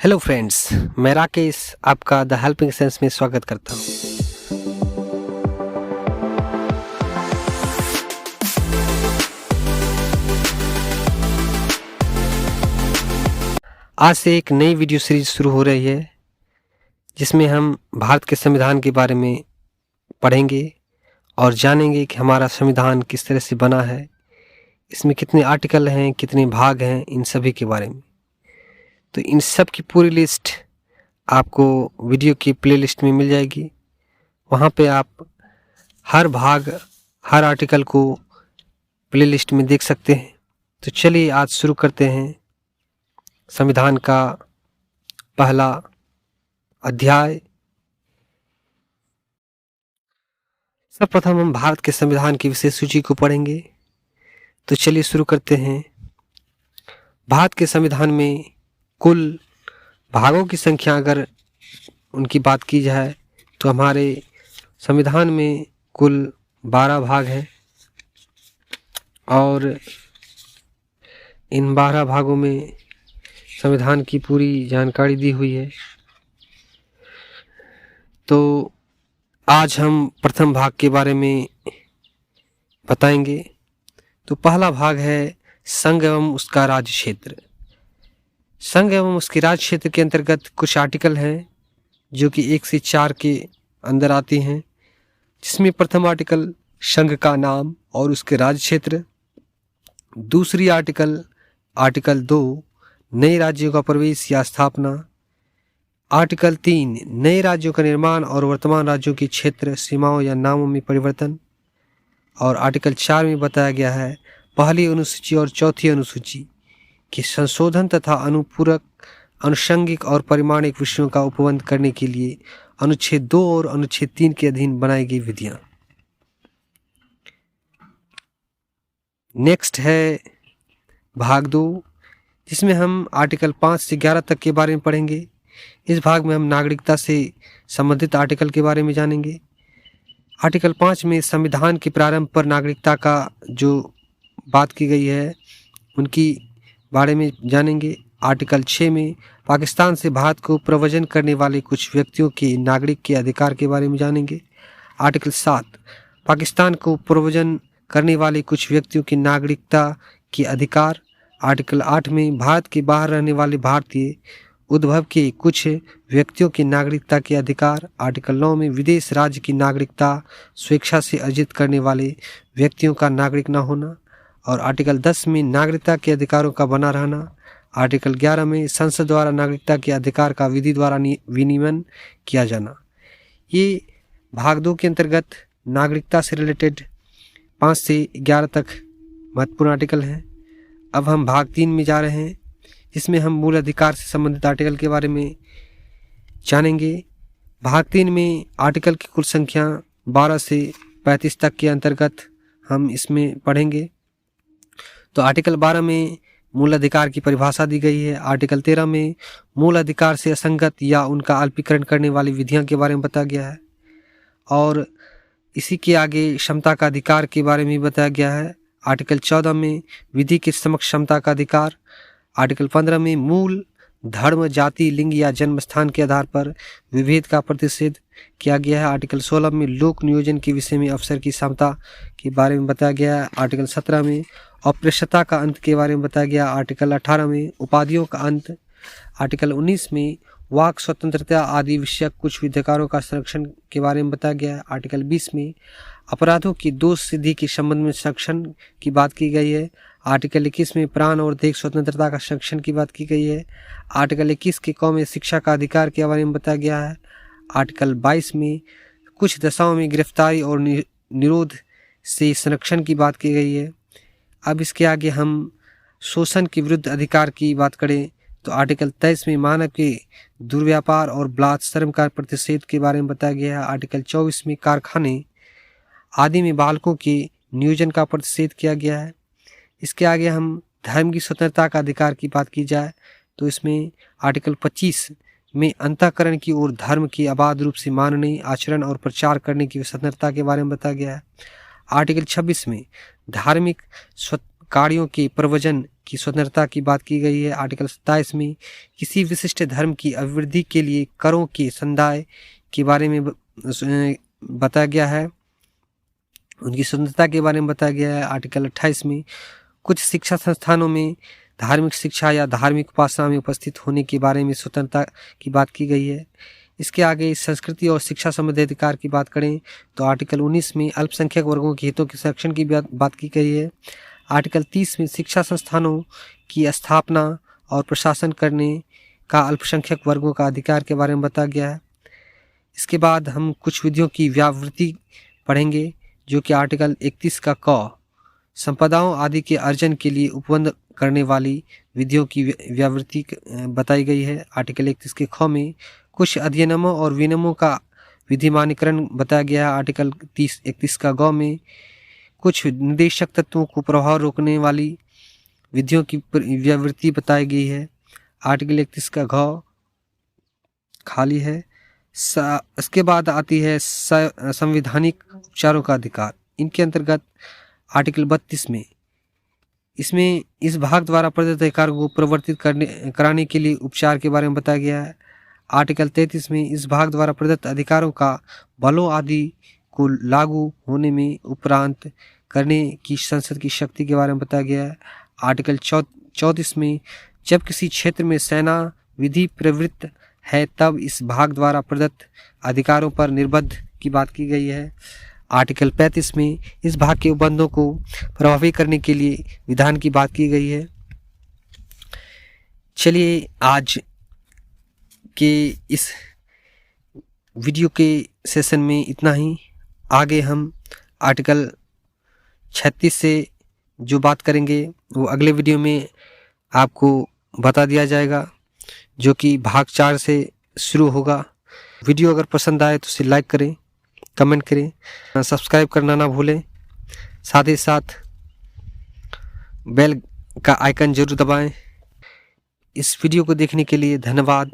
Hello friends, मैं राकेश आपका the helping sense में स्वागत करता हूँ। आज से एक नई वीडियो सीरीज शुरू हो रही है जिसमें हम भारत के संविधान के बारे में पढ़ेंगे और जानेंगे कि हमारा संविधान किस तरह से बना है, इसमें कितने आर्टिकल हैं, कितने भाग हैं, इन सभी के बारे में। तो इन सब की पूरी लिस्ट आपको वीडियो की प्लेलिस्ट में मिल जाएगी। वहाँ पे आप हर भाग, हर आर्टिकल को प्लेलिस्ट में देख सकते हैं। तो चलिए आज शुरू करते हैं संविधान का पहला अध्याय। सर्वप्रथम हम भारत के संविधान की विशेष सूची को पढ़ेंगे। तो चलिए शुरू करते हैं। भारत के संविधान में कुल भागों की संख्या अगर उनकी बात की जाए तो हमारे संविधान में कुल 12 भाग हैं और इन 12 भागों में संविधान की पूरी जानकारी दी हुई है। तो आज हम प्रथम भाग के बारे में बताएंगे। तो पहला भाग है संघ एवं उसका राज्य क्षेत्र। संघ एवं उसके राज्य क्षेत्र के अंतर्गत कुछ आर्टिकल हैं जो कि 1 से 4 के अंदर आती हैं, जिसमें प्रथम आर्टिकल संघ का नाम और उसके राज्य क्षेत्र। दूसरी आर्टिकल 2 नए राज्यों का प्रवेश या स्थापना। आर्टिकल 3 नए राज्यों का निर्माण और वर्तमान राज्यों की क्षेत्र सीमाओं या नामों में परिवर्तन। और आर्टिकल 4 में बताया गया है पहली अनुसूची और चौथी अनुसूची के संशोधन तथा अनुपूरक, अनुषंगिक और परिमाणिक विषयों का उपबंध करने के लिए अनुच्छेद 2 और अनुच्छेद 3 के अधीन बनाई गई विधियां। नेक्स्ट है भाग 2, जिसमें हम आर्टिकल 5 से 11 तक के बारे में पढ़ेंगे। इस भाग में हम नागरिकता से संबंधित आर्टिकल के बारे में जानेंगे। आर्टिकल 5 में संविधान के प्रारंभ पर नागरिकता का जो बात की गई है उनकी बारे में जानेंगे। आर्टिकल 6 में पाकिस्तान से भारत को प्रव्रजन करने वाले कुछ व्यक्तियों के नागरिक के अधिकार के बारे में जानेंगे। आर्टिकल 7 पाकिस्तान को प्रव्रजन करने वाले कुछ व्यक्तियों की नागरिकता के अधिकार। आर्टिकल 8 में भारत के बाहर रहने वाले भारतीय उद्भव के कुछ व्यक्तियों की नागरिकता के अधिकार। आर्टिकल 9 में विदेश राज्य की नागरिकता स्वेच्छा से अर्जित करने वाले व्यक्तियों का नागरिक न होना। और आर्टिकल 10 में नागरिकता के अधिकारों का बना रहना। आर्टिकल 11 में संसद द्वारा नागरिकता के अधिकार का विधि द्वारा विनियमन किया जाना। ये भाग 2 के अंतर्गत नागरिकता से रिलेटेड 5 से 11 तक महत्वपूर्ण आर्टिकल हैं। अब हम भाग 3 में जा रहे हैं, जिसमें हम मूल अधिकार से संबंधित आर्टिकल के बारे में जानेंगे। भाग 3 में आर्टिकल की कुल संख्या 12 से 35 तक के अंतर्गत हम इसमें पढ़ेंगे। तो आर्टिकल 12 में मूल अधिकार की परिभाषा दी गई है। आर्टिकल 13 में मूल अधिकार से असंगत या उनका अल्पीकरण करने वाली विधियां के बारे में बताया गया है। और इसी के आगे क्षमता का अधिकार के बारे में बताया गया है। आर्टिकल 14 में विधि के समक्ष क्षमता का अधिकार। आर्टिकल 15 में मूल धर्म, जाति, लिंग या जन्म स्थान के आधार पर विभेद का प्रतिषेध किया गया है। आर्टिकल 16 में लोक नियोजन के विषय में अफसर की क्षमता के बारे में बताया गया है। आर्टिकल 17 में अप्रशस्यता का अंत के बारे में बताया गया। आर्टिकल 18 में उपाधियों का अंत। आर्टिकल 19 में वाक स्वतंत्रता आदि विषयक कुछ अधिकारों का संरक्षण के बारे में बताया गया है। आर्टिकल 20 में अपराधों की दोष सिद्धि के संबंध में संरक्षण की बात की गई है। आर्टिकल 21 में प्राण और देह स्वतंत्रता का संरक्षण की बात की गई है। आर्टिकल 21 के क में शिक्षा का अधिकार के बारे में बताया गया है। आर्टिकल 22 में कुछ दशाओं में गिरफ्तारी और निरोध से संरक्षण की बात की गई है। अब इसके आगे हम शोषण के विरुद्ध अधिकार की बात करें तो आर्टिकल 23 में मानव के दुर्व्यापार और बलात्कार का प्रतिषेध के बारे में बताया गया है। आर्टिकल 24 में कारखाने आदि में बालकों के नियोजन का प्रतिषेध किया गया है। इसके आगे हम धर्म की स्वतंत्रता का अधिकार की बात की जाए तो इसमें आर्टिकल 25 में अंतःकरण की ओर धर्म की अबाध रूप से मानने, आचरण और प्रचार करने की स्वतंत्रता के बारे में बताया गया है। आर्टिकल 26 में धार्मिक कार्यों के प्रवचन की स्वतंत्रता की बात की गई है। आर्टिकल 27 में किसी विशिष्ट धर्म की अभिवृद्धि के लिए करों के संदाय के बारे में बताया गया है, उनकी स्वतंत्रता के बारे में बताया गया है। आर्टिकल 28 में कुछ शिक्षा संस्थानों में धार्मिक शिक्षा या धार्मिक उपासना में उपस्थित होने के बारे में स्वतंत्रता की बात की गई है। इसके आगे संस्कृति और शिक्षा संबंधी अधिकार की बात करें तो आर्टिकल 19 में अल्पसंख्यक वर्गों के हितों के संरक्षण की बात की गई है। आर्टिकल 30 में शिक्षा संस्थानों की स्थापना और प्रशासन करने का अल्पसंख्यक वर्गों का अधिकार के बारे में बताया गया है। इसके बाद हम कुछ विधियों की व्यावृत्ति पढ़ेंगे, जो कि आर्टिकल 31 का क संपदाओं आदि के अर्जन के लिए उपबंध करने वाली विधियों की व्यावृत्ति बताई गई है। आर्टिकल 31 के ख में कुछ अधिनियमों और विनियमों का विधिमानीकरण बताया गया है। आर्टिकल 31 का ग में कुछ निदेशक तत्वों को प्रभाव रोकने वाली विधियों की व्यावृत्ति बताई गई है। आर्टिकल 31 का घ खाली है। इसके बाद आती है संवैधानिक उपचारों का अधिकार। इनके अंतर्गत आर्टिकल 32 में इसमें इस भाग द्वारा प्रदत्त अधिकार को प्रवर्तित कराने के लिए उपचार के बारे में बताया गया है। आर्टिकल 33 में इस भाग द्वारा प्रदत्त अधिकारों का बलों आदि को लागू होने में उपरांत करने की संसद की शक्ति के बारे में बताया गया है। आर्टिकल 34 में जब किसी क्षेत्र में सेना विधि प्रवृत्त है तब इस भाग द्वारा प्रदत्त अधिकारों पर निर्बंध की बात की गई है। आर्टिकल 35 में इस भाग के उपबंधों को प्रभावी करने के लिए विधान की बात की गई है। चलिए आज के इस वीडियो के सेशन में इतना ही। आगे हम आर्टिकल 36 से जो बात करेंगे वो अगले वीडियो में आपको बता दिया जाएगा, जो कि भाग 4 से शुरू होगा। वीडियो अगर पसंद आए तो उसे लाइक करें, कमेंट करें, सब्सक्राइब करना ना भूलें। साथ ही साथ बेल का आइकन जरूर दबाएं। इस वीडियो को देखने के लिए धन्यवाद।